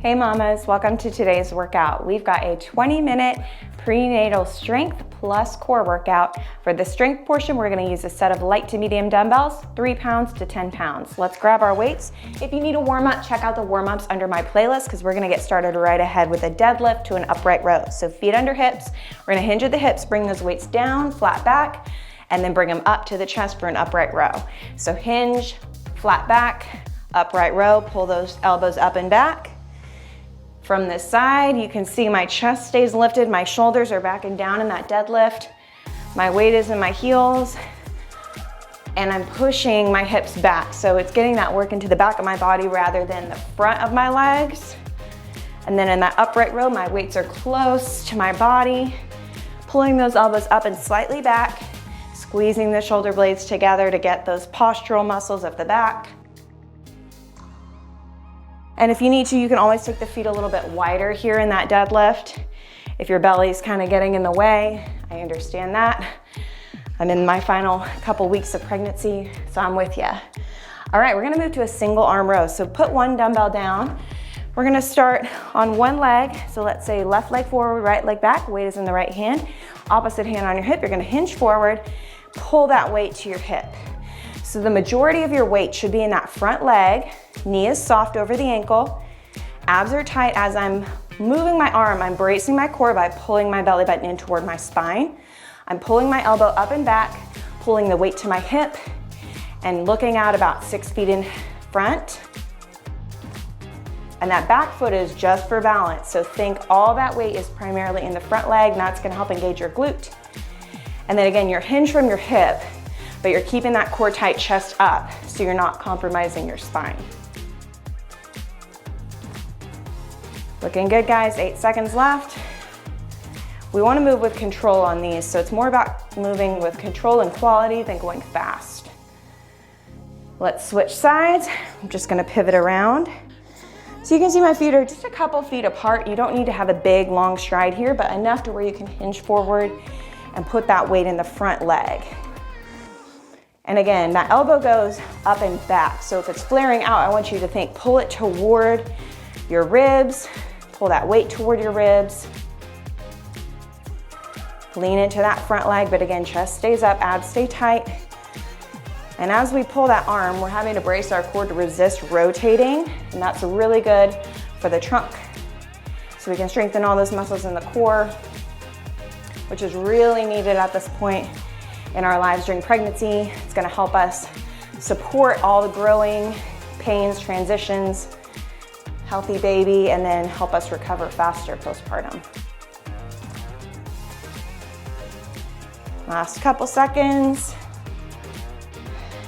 Hey mamas, welcome to today's workout. We've got a 20-minute prenatal strength plus core workout. For the strength portion, we're gonna use a set of light to medium dumbbells, 3 pounds to 10 pounds. Let's grab our weights. If you need a warm up, check out the warm ups under my playlist because we're gonna get started right ahead with a deadlift to an upright row. So feet under hips, we're gonna hinge at the hips, bring those weights down, flat back, and then bring them up to the chest for an upright row. So hinge, flat back, upright row, pull those elbows up and back. From this side, you can see my chest stays lifted, my shoulders are back and down in that deadlift. My weight is in my heels, and I'm pushing my hips back. So it's getting that work into the back of my body rather than the front of my legs. And then in that upright row, my weights are close to my body, pulling those elbows up and slightly back, squeezing the shoulder blades together to get those postural muscles of the back. And if you need to, you can always take the feet a little bit wider here in that deadlift. If your belly's kind of getting in the way, I understand that. I'm in my final couple weeks of pregnancy, so I'm with you. All right, we're gonna move to a single arm row. So put one dumbbell down. We're gonna start on one leg. So let's say left leg forward, right leg back, weight is in the right hand. Opposite hand on your hip, you're gonna hinge forward, pull that weight to your hip. So the majority of your weight should be in that front leg, knee is soft over the ankle, abs are tight. As I'm moving my arm, I'm bracing my core by pulling my belly button in toward my spine. I'm pulling my elbow up and back, pulling the weight to my hip, and looking out about 6 feet in front. And that back foot is just for balance. So think all that weight is primarily in the front leg, and that's gonna help engage your glute. And then again, you're hinged from your hip, but you're keeping that core tight, chest up, so you're not compromising your spine. Looking good, guys, 8 seconds left. We wanna move with control on these, so it's more about moving with control and quality than going fast. Let's switch sides. I'm just gonna pivot around. So you can see my feet are just a couple feet apart. You don't need to have a big, long stride here, but enough to where you can hinge forward and put that weight in the front leg. And again, that elbow goes up and back. So if it's flaring out, I want you to think, pull it toward your ribs, pull that weight toward your ribs. Lean into that front leg, but again, chest stays up, abs stay tight. And as we pull that arm, we're having to brace our core to resist rotating, and that's really good for the trunk. So we can strengthen all those muscles in the core, which is really needed at this point in our lives during pregnancy. It's gonna help us support all the growing pains, transitions, healthy baby, and then help us recover faster postpartum. Last couple seconds,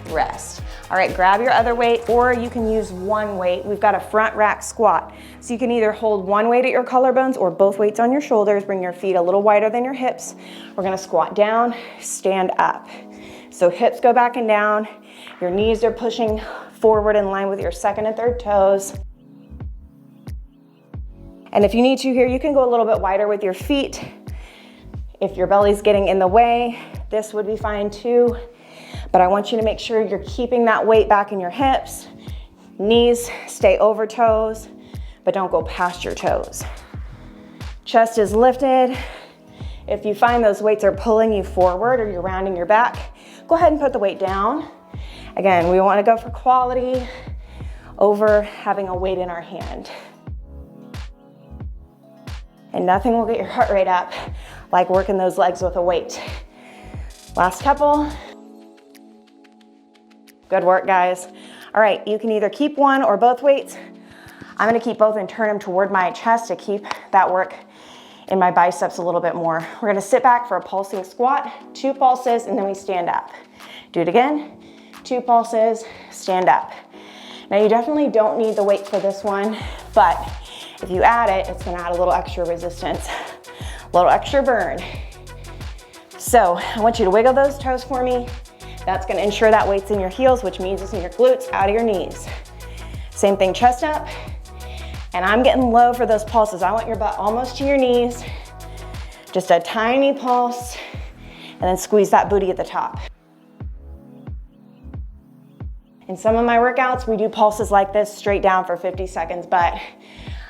rest. All right, grab your other weight, or you can use one weight. We've got a front rack squat. So you can either hold one weight at your collarbones or both weights on your shoulders. Bring your feet a little wider than your hips. We're gonna squat down, stand up. So hips go back and down. Your knees are pushing forward in line with your second and third toes. And if you need to here, you can go a little bit wider with your feet. If your belly's getting in the way, this would be fine too. But I want you to make sure you're keeping that weight back in your hips. Knees stay over toes, but don't go past your toes. Chest is lifted. If you find those weights are pulling you forward or you're rounding your back, go ahead and put the weight down. Again, we want to go for quality over having a weight in our hand. And nothing will get your heart rate up like working those legs with a weight. Last couple. Good work, guys. All right, you can either keep one or both weights. I'm gonna keep both and turn them toward my chest to keep that work in my biceps a little bit more. We're gonna sit back for a pulsing squat, 2 pulses, and then we stand up. Do it again, 2 pulses, stand up. Now you definitely don't need the weight for this one, but if you add it, it's gonna add a little extra resistance, a little extra burn. So I want you to wiggle those toes for me. That's gonna ensure that weight's in your heels, which means it's in your glutes, out of your knees. Same thing, chest up. And I'm getting low for those pulses. I want your butt almost to your knees. Just a tiny pulse, and then squeeze that booty at the top. In some of my workouts, we do pulses like this straight down for 50 seconds, but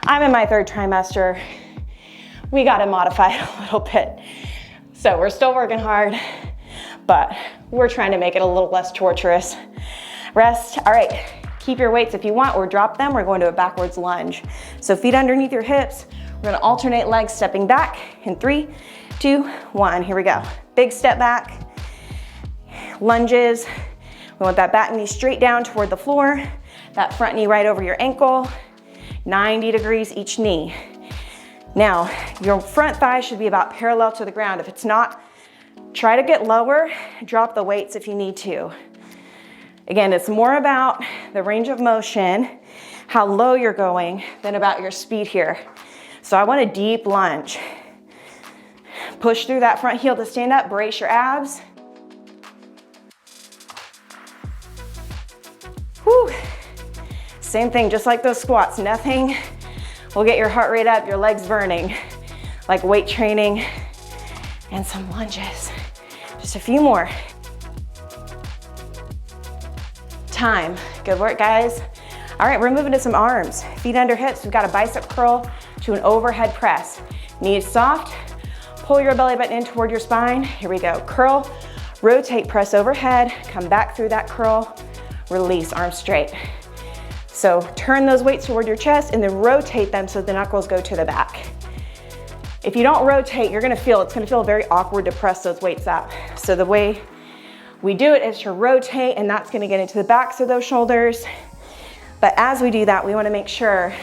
I'm in my 3rd trimester. We got to modify it a little bit. So we're still working hard, but we're trying to make it a little less torturous. Rest. All right, keep your weights if you want, or drop them. We're going to a backwards lunge. So feet underneath your hips. We're gonna alternate legs, stepping back in 3, 2, 1. Here we go. Big step back. Lunges. We want that back knee straight down toward the floor. That front knee right over your ankle. 90 degrees each knee. Now, your front thigh should be about parallel to the ground. If it's not, try to get lower. Drop the weights if you need to. Again, it's more about the range of motion, how low you're going, than about your speed here. So I want a deep lunge. Push through that front heel to stand up, brace your abs. Whew. Same thing, just like those squats. Nothing will get your heart rate up, your legs burning, like weight training, and some lunges. Just a few more. Time. Good work, guys. All right, we're moving to some arms. Feet under hips. We've got a bicep curl to an overhead press. Knees soft. Pull your belly button in toward your spine. Here we go. Curl, rotate, press overhead. Come back through that curl. Release, arms straight. So turn those weights toward your chest and then rotate them so the knuckles go to the back. If you don't rotate, it's gonna feel very awkward to press those weights up. So the way we do it is to rotate, and that's gonna get into the backs of those shoulders. But as we do that, we wanna make sure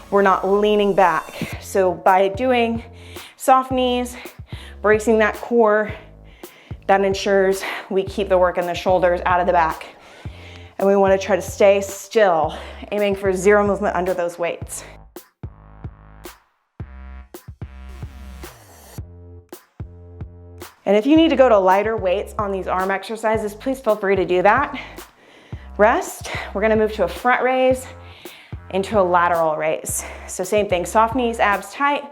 we're not leaning back. So by doing soft knees, bracing that core, that ensures we keep the work in the shoulders out of the back. And we wanna try to stay still, aiming for 0 movement under those weights. And if you need to go to lighter weights on these arm exercises, please feel free to do that. Rest. We're gonna move to a front raise into a lateral raise. So same thing, soft knees, abs tight.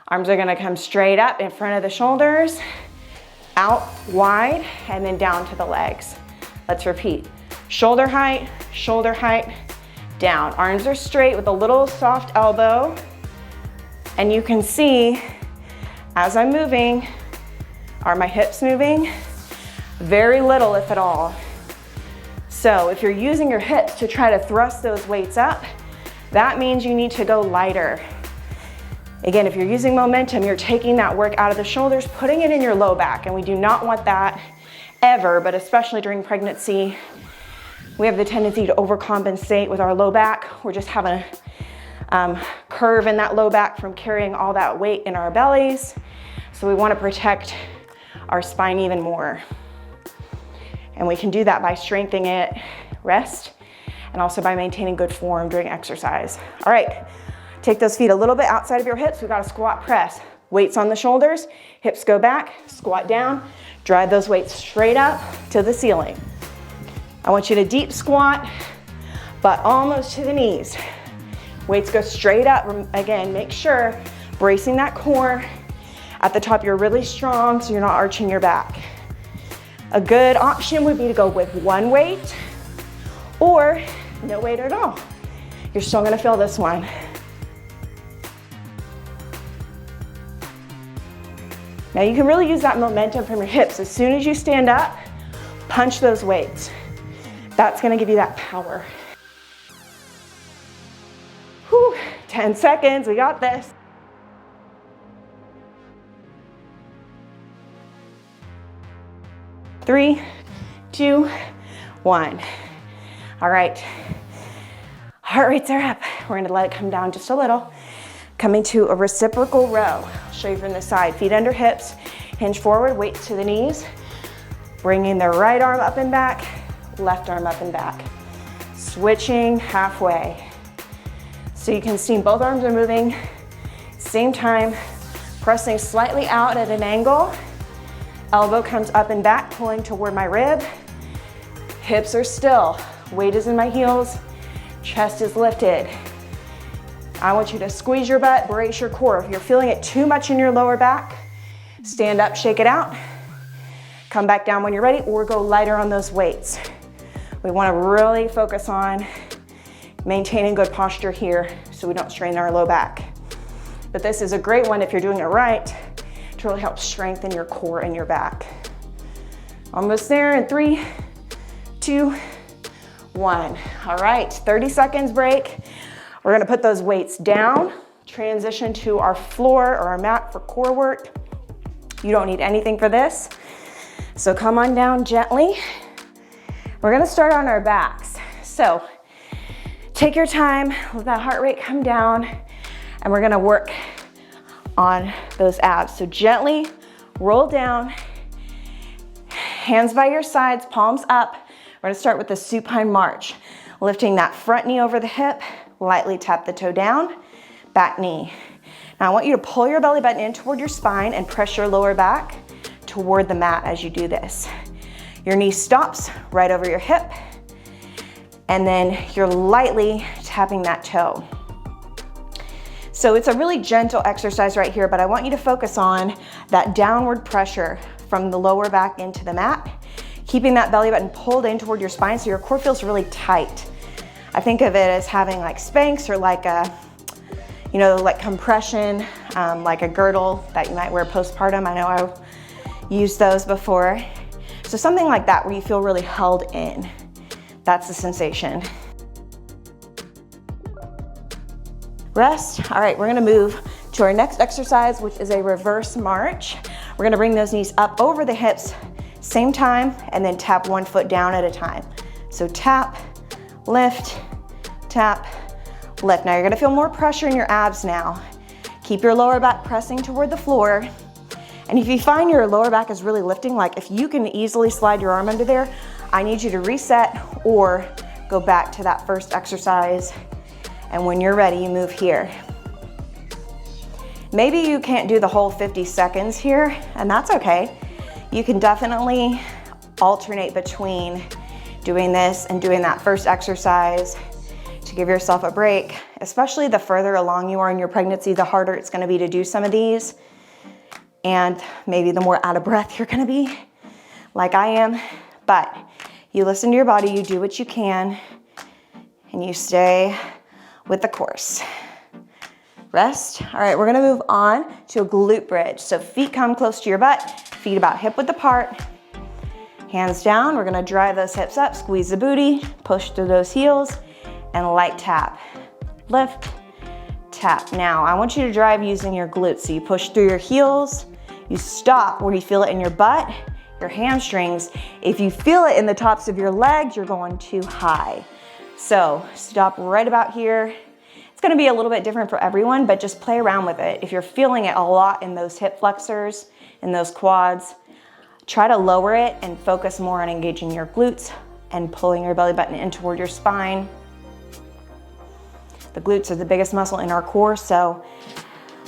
Arms are gonna come straight up in front of the shoulders, out wide, and then down to the legs. Let's repeat. Shoulder height, down. Arms are straight with a little soft elbow. And you can see, as I'm moving, are my hips moving? Very little, if at all. So if you're using your hips to try to thrust those weights up, that means you need to go lighter. Again, if you're using momentum, you're taking that work out of the shoulders, putting it in your low back, and we do not want that ever, but especially during pregnancy. We have the tendency to overcompensate with our low back. We're just having a curve in that low back from carrying all that weight in our bellies. So we want to protect our spine even more. And we can do that by strengthening it, rest, and also by maintaining good form during exercise. All right, take those feet a little bit outside of your hips. We've got a squat press. Weights on the shoulders, hips go back, squat down, drive those weights straight up to the ceiling. I want you to deep squat, but almost to the knees. Weights go straight up. Again, make sure, bracing that core. At the top, you're really strong, so you're not arching your back. A good option would be to go with one weight or no weight at all. You're still gonna feel this one. Now you can really use that momentum from your hips. As soon as you stand up, punch those weights. That's gonna give you that power. Whew, 10 seconds, we got this. Three, 2, 1. All right, heart rates are up. We're gonna let it come down just a little. Coming to a reciprocal row. I'll show you from the side. Feet under hips, hinge forward, weights to the knees. Bringing the right arm up and back, left arm up and back. Switching halfway. So you can see both arms are moving, same time, pressing slightly out at an angle. Elbow comes up and back, pulling toward my rib. Hips are still, weight is in my heels, chest is lifted. I want you to squeeze your butt, brace your core. If you're feeling it too much in your lower back, stand up, shake it out. Come back down when you're ready, or go lighter on those weights. We want to really focus on maintaining good posture here so we don't strain our low back. But this is a great one if you're doing it right to really help strengthen your core and your back. Almost there in 3, 2, 1. All right, 30 seconds break. We're gonna put those weights down, transition to our floor or our mat for core work. You don't need anything for this. So come on down gently. We're gonna start on our backs. So take your time, let that heart rate come down, and we're gonna work on those abs. So gently roll down, hands by your sides, palms up. We're gonna start with the supine march, lifting that front knee over the hip, lightly tap the toe down, back knee. Now I want you to pull your belly button in toward your spine and press your lower back toward the mat as you do this. Your knee stops right over your hip, and then you're lightly tapping that toe. So it's a really gentle exercise right here, but I want you to focus on that downward pressure from the lower back into the mat, keeping that belly button pulled in toward your spine so your core feels really tight. I think of it as having like Spanx or like a, you know, like compression, like a girdle that you might wear postpartum. I know I used those before. So something like that where you feel really held in. That's the sensation. Rest. All right, we're gonna move to our next exercise, which is a reverse march. We're gonna bring those knees up over the hips, same time, and then tap one foot down at a time. So tap, lift, tap, lift. Now you're gonna feel more pressure in your abs now. Keep your lower back pressing toward the floor. And if you find your lower back is really lifting, like if you can easily slide your arm under there, I need you to reset or go back to that first exercise. And when you're ready, you move here. Maybe you can't do the whole 50 seconds here, and that's okay. You can definitely alternate between doing this and doing that first exercise to give yourself a break. Especially the further along you are in your pregnancy, the harder it's gonna be to do some of these. And maybe the more out of breath you're gonna be, like I am. But you listen to your body, you do what you can, and you stay with the course. Rest. All right, we're gonna move on to a glute bridge. So feet come close to your butt, feet about hip width apart, hands down. We're gonna drive those hips up, squeeze the booty, push through those heels, and light tap. Lift, tap. Now, I want you to drive using your glutes. So you push through your heels, you stop where you feel it in your butt, your hamstrings. If you feel it in the tops of your legs, you're going too high. So stop right about here. It's gonna be a little bit different for everyone, but just play around with it. If you're feeling it a lot in those hip flexors, in those quads, try to lower it and focus more on engaging your glutes and pulling your belly button in toward your spine. The glutes are the biggest muscle in our core, so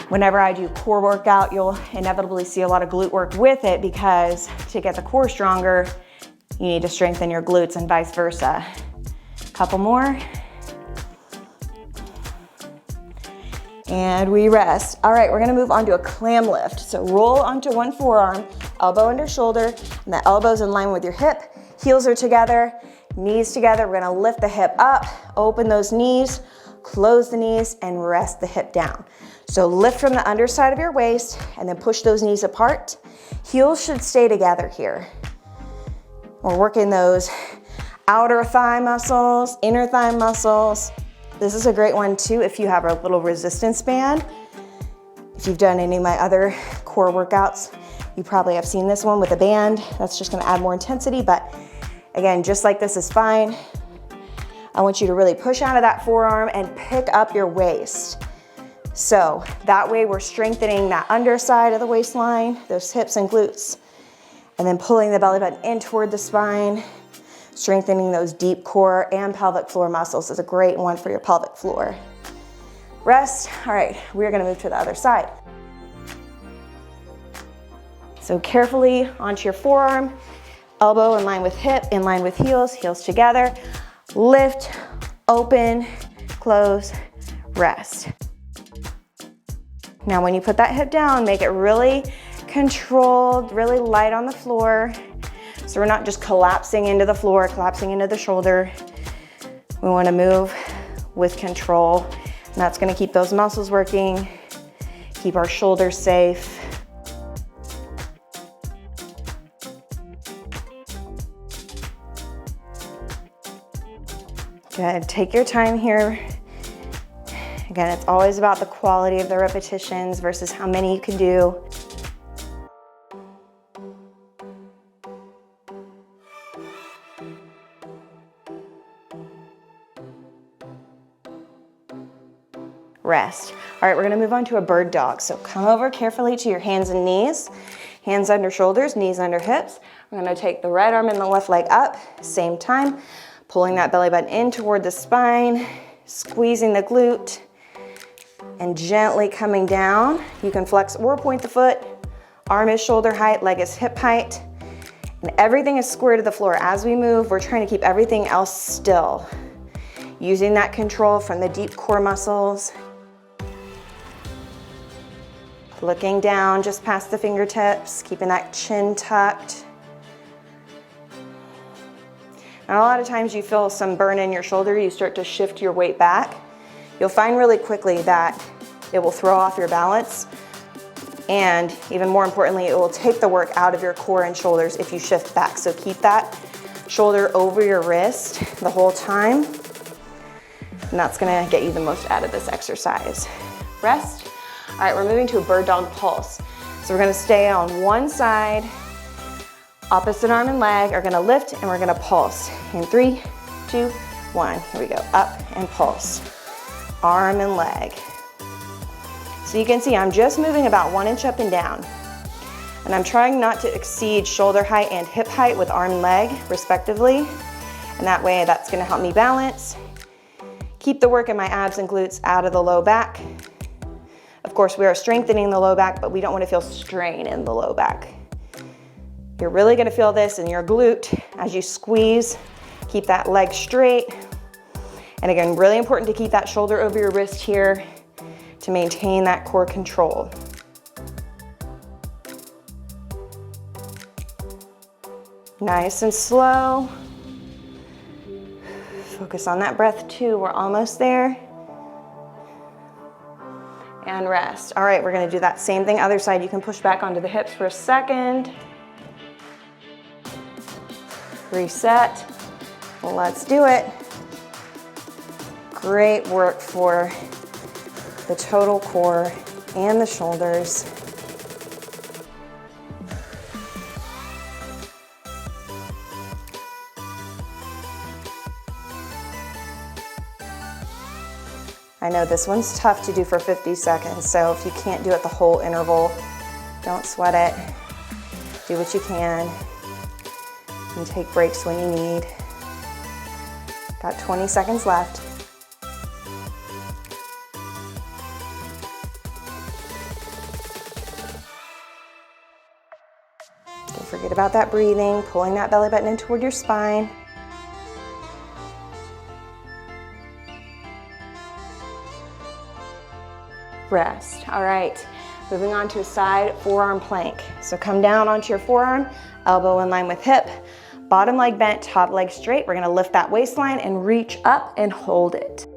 whenever I do core workout, you'll inevitably see a lot of glute work with it because to get the core stronger, you need to strengthen your glutes and vice versa. Couple more. And we rest. All right, we're gonna move on to a clam lift. So roll onto one forearm, elbow under shoulder, and the elbow's in line with your hip. Heels are together, knees together. We're gonna lift the hip up, open those knees, close the knees, and rest the hip down. So lift from the underside of your waist and then push those knees apart. Heels should stay together here. We're working those outer thigh muscles, inner thigh muscles. This is a great one too if you have a little resistance band. If you've done any of my other core workouts, you probably have seen this one with a band. That's just gonna add more intensity, but again, just like this is fine. I want you to really push out of that forearm and pick up your waist. So that way we're strengthening that underside of the waistline, those hips and glutes, and then pulling the belly button in toward the spine, strengthening those deep core and pelvic floor muscles is a great one for your pelvic floor. Rest. All right, we're gonna move to the other side. So carefully onto your forearm, elbow in line with hip, in line with heels, heels together. Lift, open, close, rest. Now when you put that hip down, make it really controlled, really light on the floor. So we're not just collapsing into the floor, collapsing into the shoulder. We want to move with control. And that's gonna keep those muscles working, keep our shoulders safe. Good, take your time here. Again, it's always about the quality of the repetitions versus how many you can do. Rest. All right, we're gonna move on to a bird dog. So come over carefully to your hands and knees. Hands under shoulders, knees under hips. We're gonna take the right arm and the left leg up, same time, pulling that belly button in toward the spine, squeezing the glute, and gently coming down. You can flex or point the foot. Arm is shoulder height, leg is hip height, and everything is square to the floor. As we move, we're trying to keep everything else still. Using that control from the deep core muscles. Looking down just past the fingertips, keeping that chin tucked. And a lot of times you feel some burn in your shoulder, you start to shift your weight back. You'll find really quickly that it will throw off your balance, and even more importantly, it will take the work out of your core and shoulders if you shift back. So keep that shoulder over your wrist the whole time, and that's gonna get you the most out of this exercise. Rest. All right, we're moving to a bird dog pulse. So we're gonna stay on one side, opposite arm and leg are gonna lift, and we're gonna pulse. In 3, 2, 1, here we go, up and pulse. Arm and leg. So you can see I'm just moving about 1 inch up and down. And I'm trying not to exceed shoulder height and hip height with arm and leg, respectively. And that way, that's gonna help me balance. Keep the work in my abs and glutes out of the low back. Of course, we are strengthening the low back, but we don't want to feel strain in the low back. You're really going to feel this in your glute as you squeeze. Keep that leg straight. And again, really important to keep that shoulder over your wrist here to maintain that core control. Nice and slow. Focus on that breath too. We're almost there. And rest. All right, we're gonna do that same thing, other side. You can push back onto the hips for a second. Reset. Let's do it. Great work for the total core and the shoulders. I know this one's tough to do for 50 seconds, so if you can't do it the whole interval, don't sweat it. Do what you can and take breaks when you need. Got 20 seconds left. Don't forget about that breathing, pulling that belly button in toward your spine. Rest. All right, moving on to a side forearm plank. So come down onto your forearm, elbow in line with hip, bottom leg bent, top leg straight. We're gonna lift that waistline and reach up and hold it.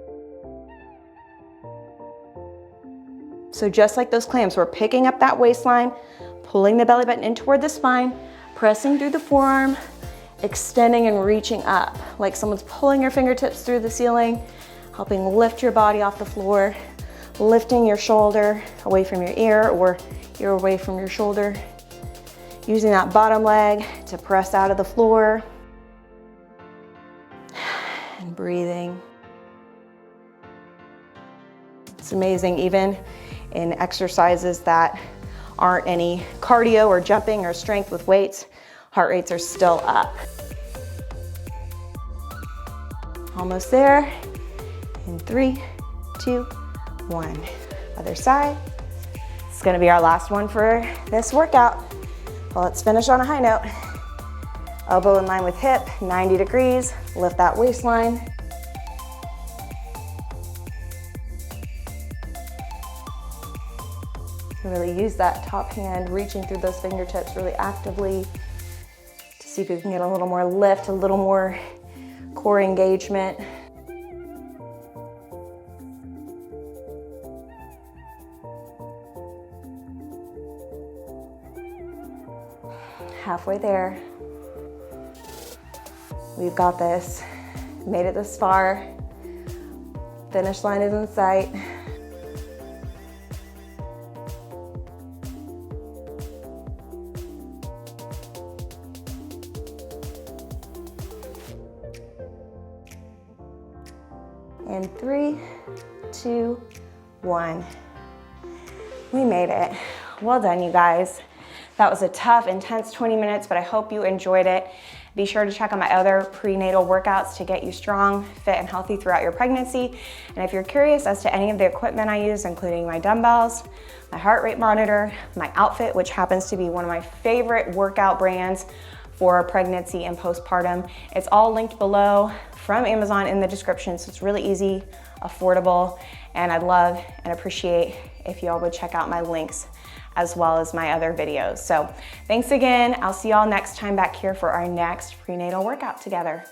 So just like those clams, we're picking up that waistline, pulling the belly button in toward the spine, pressing through the forearm, extending and reaching up, like someone's pulling your fingertips through the ceiling, helping lift your body off the floor. Lifting your shoulder away from your ear or ear away from your shoulder. Using that bottom leg to press out of the floor. And breathing. It's amazing, even in exercises that aren't any cardio or jumping or strength with weights, heart rates are still up. Almost there. In 3, 2, 1. Other side. It's gonna be our last one for this workout. Well, let's finish on a high note. Elbow in line with hip, 90 degrees. Lift that waistline. Really use that top hand, reaching through those fingertips really actively to see if we can get a little more lift, a little more core engagement. halfway there. We've got this. Made it this far. Finish line is in sight. And 3, 2, 1. We made it. Well done, you guys. That was a tough, intense 20 minutes, but I hope you enjoyed it. Be sure to check out my other prenatal workouts to get you strong, fit, and healthy throughout your pregnancy. And if you're curious as to any of the equipment I use, including my dumbbells, my heart rate monitor, my outfit, which happens to be one of my favorite workout brands for pregnancy and postpartum, it's all linked below from Amazon in the description, so it's really easy, affordable, and I'd love and appreciate if y'all would check out my links as well as my other videos. So thanks again. I'll see y'all next time back here for our next prenatal workout together.